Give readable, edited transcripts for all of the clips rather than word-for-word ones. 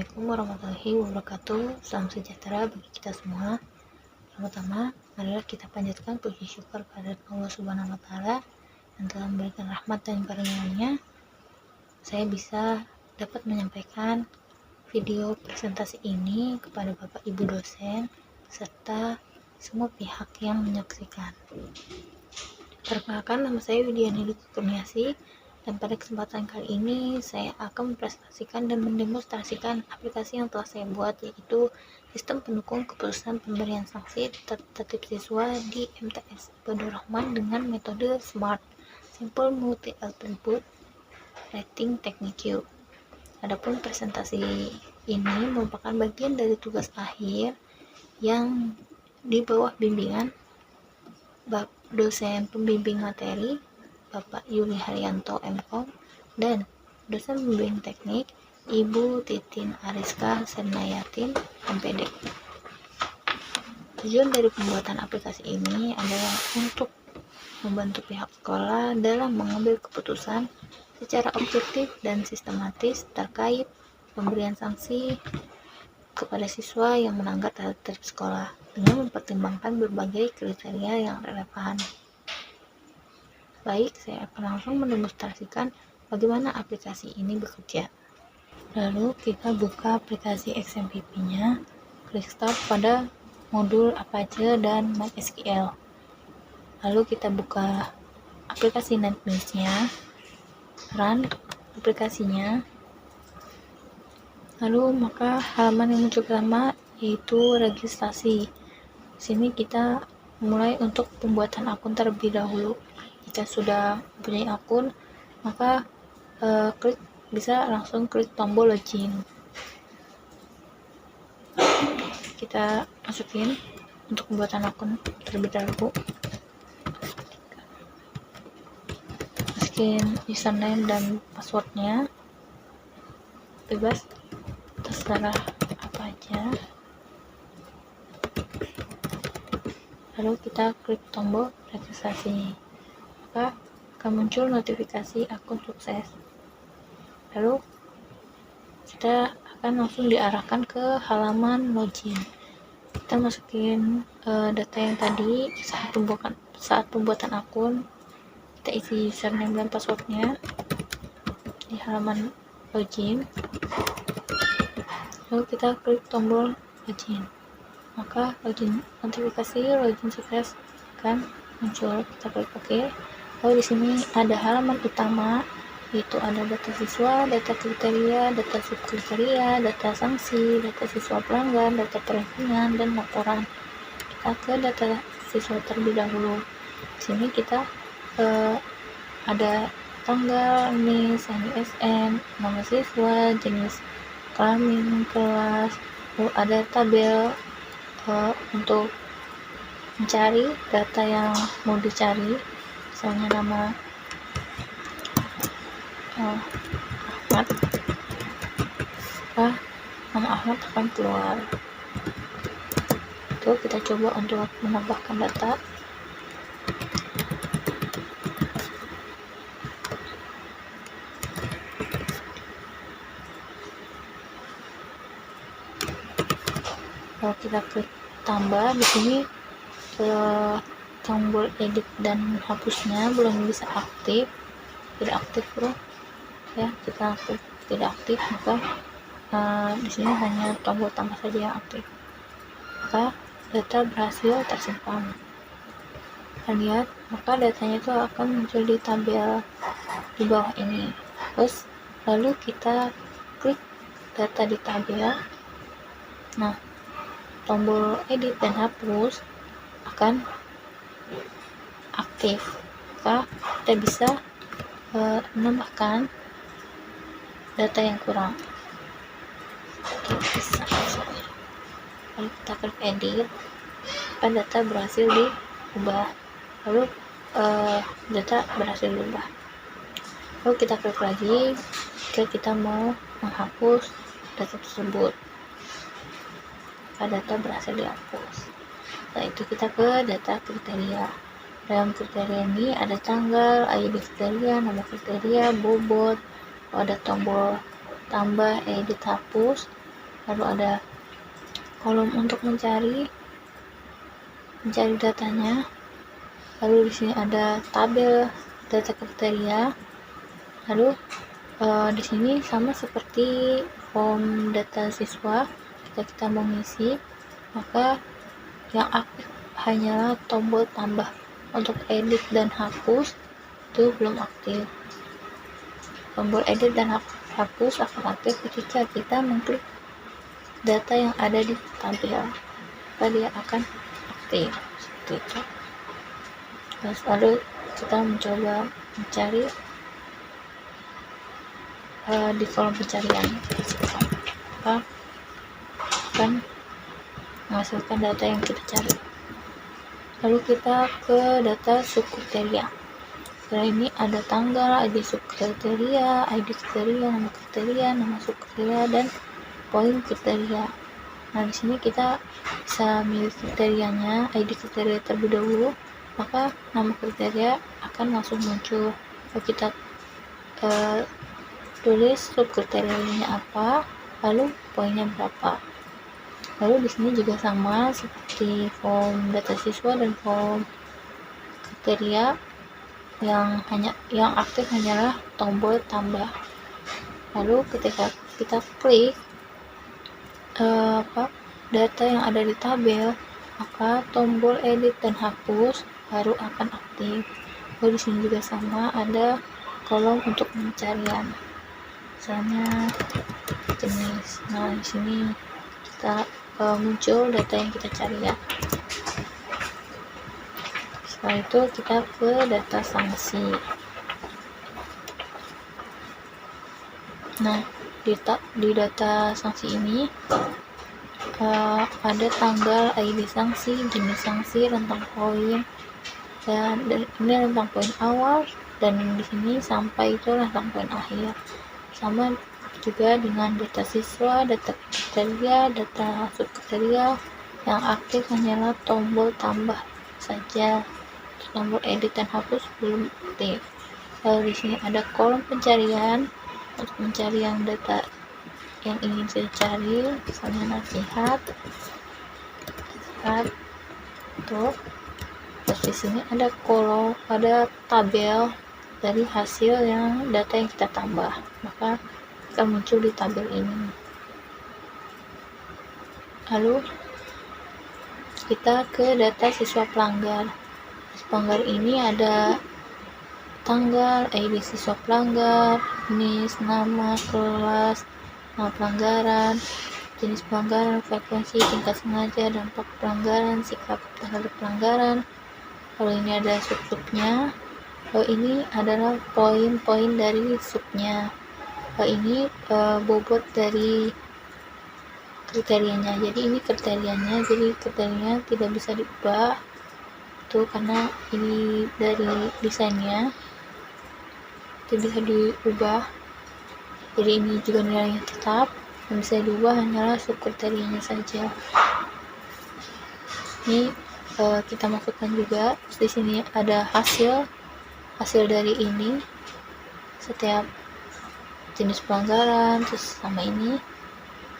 Assalamualaikum warahmatullahi wabarakatuh. Salam sejahtera bagi kita semua. Pertama, marilah kita panjatkan puji syukur kepada Allah Subhanahu wa Ta'ala yang telah memberikan rahmat dan karunia-Nya. Saya bisa dapat menyampaikan video presentasi ini kepada Bapak Ibu dosen serta semua pihak yang menyaksikan. Perkenalkan, nama saya Widiani Kurniasi. Dan pada kesempatan kali ini saya akan mempresentasikan dan mendemonstrasikan aplikasi yang telah saya buat, yaitu sistem pendukung keputusan pemberian sanksi tertib siswa di MTS Ibadur Rahman dengan metode SMART, Simple Multi Attribute Rating Technique. Adapun presentasi ini merupakan bagian dari tugas akhir yang di bawah bimbingan dosen pembimbing materi Bapak Yuli Haryanto MKom dan dosen pembimbing teknik Ibu Titin Ariska Sernayatin MPD. Tujuan dari pembuatan aplikasi ini adalah untuk membantu pihak sekolah dalam mengambil keputusan secara objektif dan sistematis terkait pemberian sanksi kepada siswa yang melanggar tata tertib sekolah dengan mempertimbangkan berbagai kriteria yang relevan. Baik, saya akan langsung mendemonstrasikan bagaimana aplikasi ini bekerja. Lalu kita buka aplikasi XMPP-nya, klik start pada modul Apache dan MySQL. Lalu kita buka aplikasi NetBeans-nya, run aplikasinya. Lalu maka halaman yang muncul pertama yaitu registrasi. Di sini kita mulai untuk pembuatan akun terlebih dahulu. Jika sudah mempunyai akun, maka bisa langsung klik tombol login. Kita masukin untuk pembuatan akun terlebih dahulu. Masukin username dan passwordnya, bebas, terserah apa aja. Lalu kita klik tombol registrasi, maka akan muncul notifikasi akun sukses. Lalu kita akan langsung diarahkan ke halaman login. Kita masukin data yang tadi saat pembuatan akun. Kita isi username dan passwordnya di halaman login. Lalu kita klik tombol login, maka notifikasi login sukses akan muncul. Kita klik OK. Lalu di sini ada halaman utama, yaitu ada data siswa, data kriteria, data subkriteria, data sanksi, data siswa pelanggan, data perizinan, dan laporan. Kita ke data siswa terlebih dahulu. Di sini kita ada tanggal, NIS, NISN, nama siswa, jenis kelamin, kelas. Lalu ada tabel untuk mencari data yang mau dicari, misalnya nama Ahmad, nama Ahmad akan keluar. Itu kita coba untuk menambahkan data. Kalau kita klik tambah, di sini tombol edit dan hapusnya belum bisa aktif, tidak aktif bro ya. Jika tidak aktif, maka di sini hanya tombol tambah saja yang aktif, maka data berhasil tersimpan. Kita lihat, maka datanya itu akan muncul di tabel di bawah ini. Terus lalu kita klik data di tabel. Nah, tombol edit dan hapus akan aktif, maka kita bisa menambahkan data yang kurang. Lalu kita klik edit, maka data berhasil diubah. Lalu data berhasil diubah. Lalu kita klik lagi jika kita mau menghapus data tersebut, maka data berhasil dihapus. Setelah itu kita ke data kriteria. Dalam kriteria ini ada tanggal, ID kriteria, nama kriteria, bobot, ada tombol tambah, edit, hapus, lalu ada kolom untuk mencari datanya, lalu di sini ada tabel data kriteria. Lalu di sini sama seperti form data siswa, kita mau ngisi, maka yang aktif hanyalah tombol tambah. Untuk edit dan hapus itu belum aktif. Tombol edit dan hapus akan aktif ketika kita mengklik data yang ada di tabel, maka dia akan aktif seperti itu. Lalu kita mencoba mencari di kolom pencarian, maka akan menghasilkan data yang kita cari. Lalu kita ke data subkriteria. Setelah ini ada tanggal, ID subkriteria, ID kriteria, nama subkriteria, dan poin kriteria. Nah, di sini kita bisa milih kriterianya, ID kriteria terlebih dahulu, maka nama kriteria akan langsung muncul. Lalu kita tulis subkriterianya apa, lalu poinnya berapa. Lalu di sini juga sama seperti form data siswa dan form kriteria, yang aktif hanyalah tombol tambah. Lalu ketika kita klik data yang ada di tabel, maka tombol edit dan hapus baru akan aktif. Lalu di sini juga sama, ada kolom untuk pencarian, misalnya jenis. Nah, di sini kita muncul data yang kita cari ya. Setelah itu kita ke data sanksi. Nah, di data sanksi ini ada tanggal, ID sanksi, jenis sanksi, rentang poin, dan ini rentang poin awal, dan di sini sampai itu rentang poin akhir. Sama juga dengan data siswa, data kriteria, data subkriteria, yang aktif hanyalah tombol tambah saja. Tombol edit dan hapus belum aktif. Lalu di sini ada kolom pencarian untuk mencari yang data yang ingin saya cari, misalnya nasihat tuh. Terus di sini ada kolom, ada tabel dari hasil yang data yang kita tambah, maka akan muncul di tabel ini. Lalu kita ke data siswa pelanggar. Pelanggar ini ada tanggal, ID siswa pelanggar, jenis, nama, kelas, nama pelanggaran, jenis pelanggaran, frekuensi, tingkat sengaja, dampak pelanggaran, sikap terhadap pelanggaran. Lalu ini ada sub-subnya. Lalu ini adalah poin-poin dari subnya. Lalu ini bobot dari kriterianya. Jadi ini kriterianya, tidak bisa diubah itu karena ini dari desainnya tidak bisa diubah. Jadi ini juga nilainya tetap, yang bisa diubah hanyalah subkriterianya saja. Ini kita masukkan juga. Terus di sini ada hasil dari ini, setiap jenis pelanggaran, terus sama ini,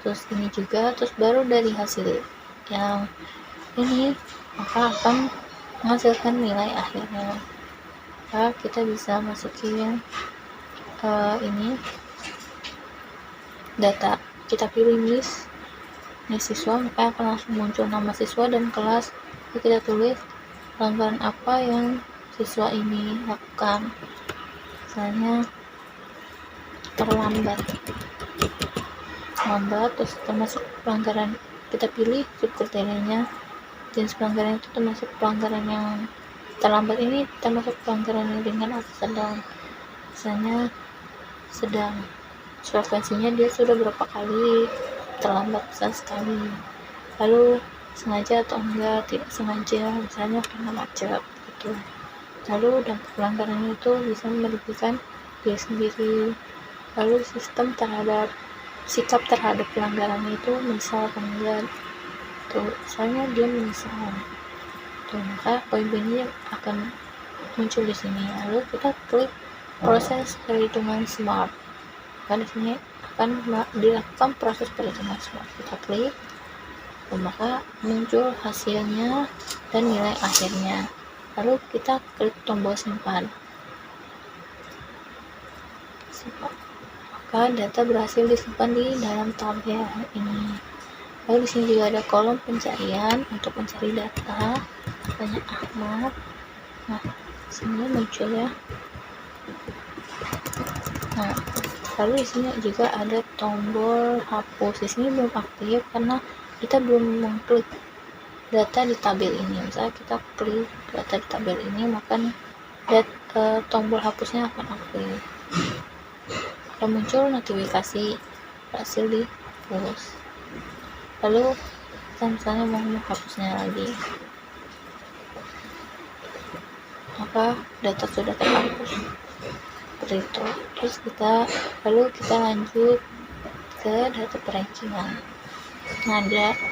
terus ini juga, terus baru dari hasil yang ini maka akan menghasilkan nilai akhirnya. Maka kita bisa masukin ini data, kita pilih list siswa, maka akan langsung muncul nama siswa dan kelas. Lalu kita tulis pelanggaran apa yang siswa ini lakukan, misalnya terlambat, terus termasuk pelanggaran, kita pilih subkriterianya, jenis pelanggaran itu termasuk pelanggaran yang terlambat, ini termasuk pelanggaran yang ringan atau sedang, misalnya sedang. Frekuensinya dia sudah berapa kali terlambat, sekali. Lalu sengaja atau enggak, tidak sengaja, misalnya karena macet gitu. Lalu dampak pelanggarannya itu bisa merugikan dia sendiri. Lalu sistem terhadap sikap terhadap pelanggarannya itu menyesal atau enggak tuh, misalnya dia menyesal tuh, maka poin-poinnya akan muncul di sini. Lalu kita klik proses perhitungan smart, maka di sini akan dilakukan proses perhitungan semua. Kita klik, maka muncul hasilnya dan nilai akhirnya. Lalu kita klik tombol simpan. Maka data berhasil disimpan di dalam tabel ini. Lalu di sini juga ada kolom pencarian untuk mencari data. Katanya Ahmad. Nah, sini muncul ya. Nah, lalu di sini juga ada tombol hapus. Di sini belum aktif karena kita belum mengklik data di tabel ini. Misalnya kita klik data di tabel ini, maka tombol hapusnya akan aktif. Akan muncul notifikasi berhasil dihapus. Lalu kita misalnya mau menghapusnya lagi, maka data sudah terhapus seperti itu. Terus lalu kita lanjut ke data perankingan. Nah,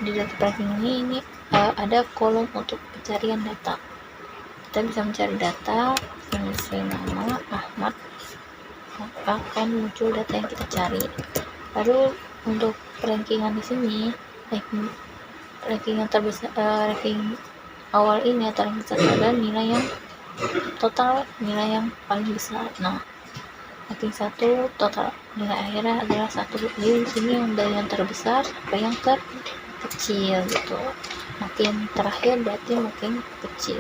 di data perankingan ini ada kolom untuk pencarian data. Kita bisa mencari data, mengisi nama Ahmad, maka akan muncul data yang kita cari. Lalu untuk perankingan di sini, ranking yang terbesar, ranking awal ini atau ranking satu adalah nilai yang total, nilai yang paling besar. Nah, ranking 1 total nilai akhirnya adalah 1. Jadi di sini yang dari yang terbesar sampai yang terkecil gitu. Makin terakhir berarti makin kecil.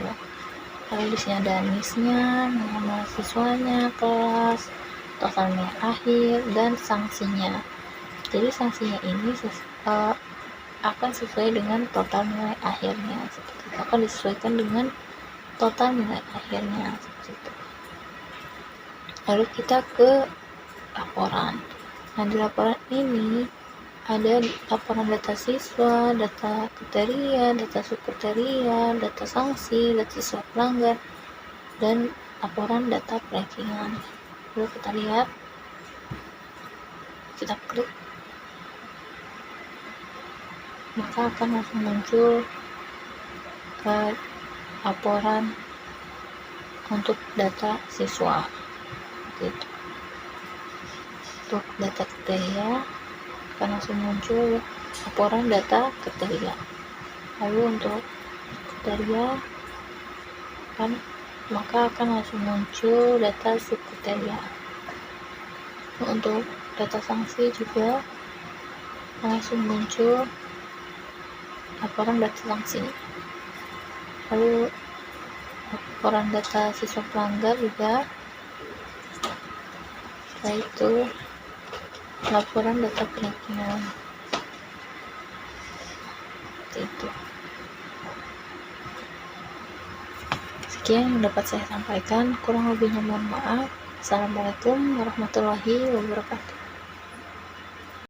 Lalu di sini ada NIS-nya, nama siswanya, kelas, total nilai akhir, dan sanksinya. Jadi sanksinya ini akan sesuai dengan total nilai akhirnya. Seperti itu. Akan disesuaikan dengan total nilai akhirnya. Seperti itu. Lalu kita ke laporan. Nah, di laporan ini ada laporan data siswa, data kriteria, data subkriteria, data sanksi, data siswa pelanggar, dan laporan data perankingan. Lalu kita lihat, kita klik, maka akan langsung muncul ke laporan untuk data siswa. Gitu. Untuk data kriteria akan langsung muncul laporan data kriteria. Lalu untuk kriteria maka akan langsung muncul data subkriteria. Untuk data sanksi juga langsung muncul laporan data sanksi. Lalu laporan data siswa pelanggar juga. Setelah itu laporan data perankingan. Seperti itu. Sekian yang dapat saya sampaikan, kurang lebihnya mohon maaf. Assalamualaikum warahmatullahi wabarakatuh.